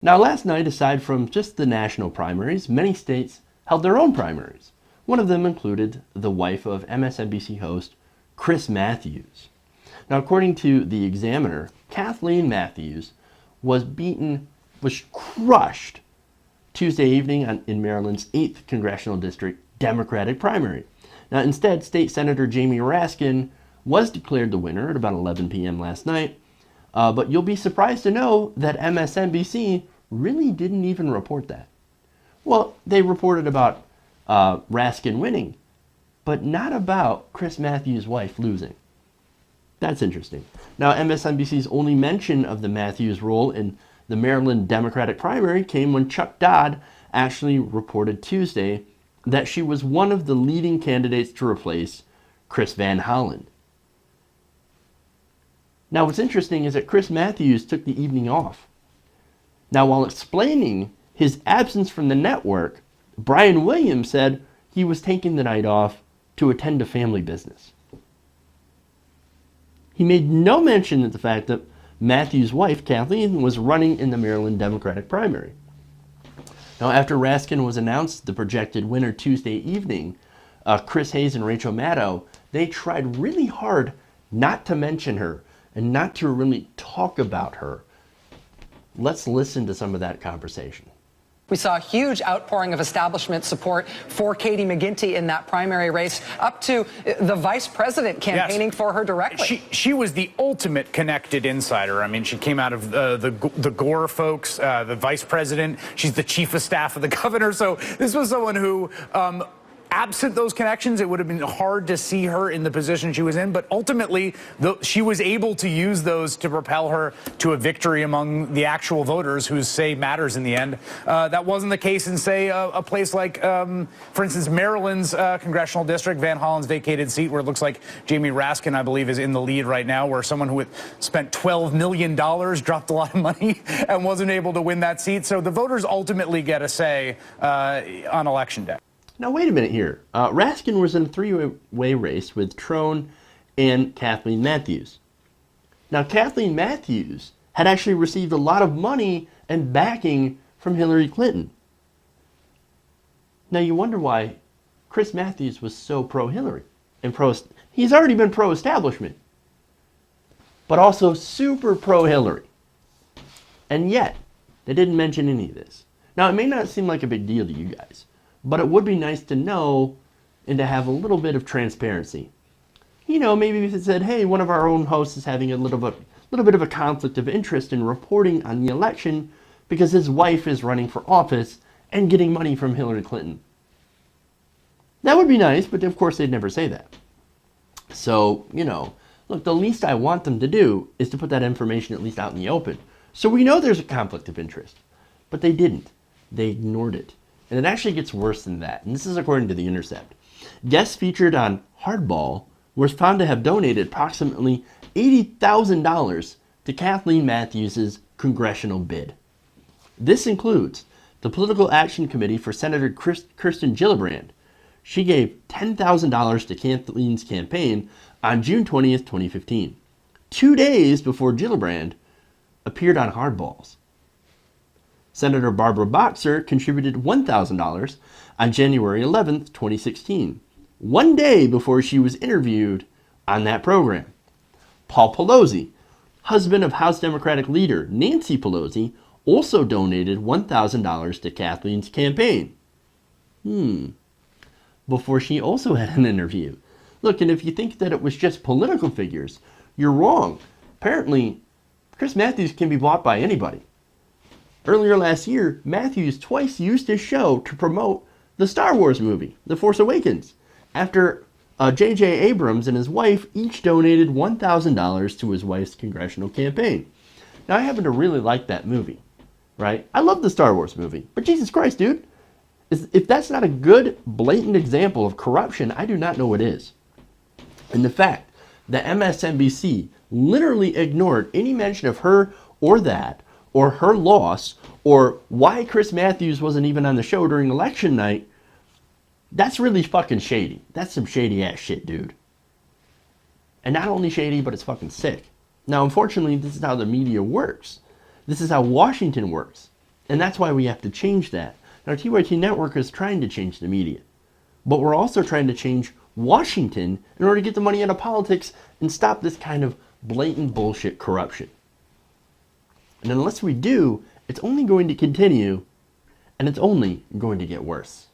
Now, last night, aside from just the national primaries, many states held their own primaries. One of them included the wife of MSNBC host Chris Matthews. Now, according to the Examiner, Kathleen Matthews was crushed Tuesday evening in Maryland's 8th Congressional District Democratic primary. Now, instead, State Senator Jamie Raskin was declared the winner at about 11 p.m. last night, but you'll be surprised to know that MSNBC really didn't even report that. Well, they reported about Raskin winning, but not about Chris Matthews' wife losing. That's interesting. Now, MSNBC's only mention of the Matthews role in the Maryland Democratic primary came when Chuck Todd actually reported Tuesday that she was one of the leading candidates to replace Chris Van Hollen. Now, what's interesting is that Chris Matthews took the evening off. Now, while explaining his absence from the network, Brian Williams said he was taking the night off to attend to family business. He made no mention of the fact that Matthews' wife, Kathleen, was running in the Maryland Democratic primary. Now, after Raskin was announced the projected winner Tuesday evening, Chris Hayes and Rachel Maddow, they tried really hard not to mention her and not to really talk about her. Let's listen to some of that conversation. We saw a huge outpouring of establishment support for Katie McGinty in that primary race, up to the vice president campaigning for her directly. She was the ultimate connected insider. I mean, she came out of the Gore folks, the vice president. She's the chief of staff of the governor. So this was someone who, absent those connections, it would have been hard to see her in the position she was in. But ultimately, she was able to use those to propel her to a victory among the actual voters whose say matters in the end. That wasn't the case in, say, a place like, for instance, Maryland's congressional district, Van Hollen's vacated seat, where it looks like Jamie Raskin, I believe, is in the lead right now, where someone who had spent $12 million dropped a lot of money and wasn't able to win that seat. So the voters ultimately get a say on Election Day. Now, wait a minute here. Raskin was in a three-way race with Trone and Kathleen Matthews. Now, Kathleen Matthews had actually received a lot of money and backing from Hillary Clinton. Now, you wonder why Chris Matthews was so pro-Hillary. And he's already been pro-establishment, but also super pro-Hillary. And yet, they didn't mention any of this. Now, it may not seem like a big deal to you guys, but it would be nice to know and to have a little bit of transparency. You know, maybe if it said, hey, one of our own hosts is having a little bit of a conflict of interest in reporting on the election because his wife is running for office and getting money from Hillary Clinton. That would be nice, but of course they'd never say that. So, you know, look, the least I want them to do is to put that information at least out in the open. So we know there's a conflict of interest, but they didn't. They ignored it. And it actually gets worse than that. And this is according to The Intercept. Guests featured on Hardball were found to have donated approximately $80,000 to Kathleen Matthews' congressional bid. This includes the Political Action Committee for Senator Kirsten Gillibrand. She gave $10,000 to Kathleen's campaign on June 20th, 2015, 2 days before Gillibrand appeared on Hardballs. Senator Barbara Boxer contributed $1,000 on January 11th, 2016, 1 day before she was interviewed on that program. Paul Pelosi, husband of House Democratic leader Nancy Pelosi, also donated $1,000 to Kathleen's campaign. Before she also had an interview. Look, and if you think that it was just political figures, you're wrong. Apparently, Chris Matthews can be bought by anybody. Earlier last year, Matthews twice used his show to promote the Star Wars movie, The Force Awakens, after J.J. Abrams and his wife each donated $1,000 to his wife's congressional campaign. Now, I happen to really like that movie, right? I love the Star Wars movie, but Jesus Christ, dude, if that's not a good, blatant example of corruption, I do not know what is. And the fact that MSNBC literally ignored any mention of her or that, or her loss, or why Chris Matthews wasn't even on the show during election night, that's really fucking shady. That's some shady ass shit, dude. And not only shady, but it's fucking sick. Now, unfortunately, this is how the media works. This is how Washington works. And that's why we have to change that. Now, TYT Network is trying to change the media. But we're also trying to change Washington in order to get the money out of politics and stop this kind of blatant bullshit corruption. And unless we do, it's only going to continue, and it's only going to get worse.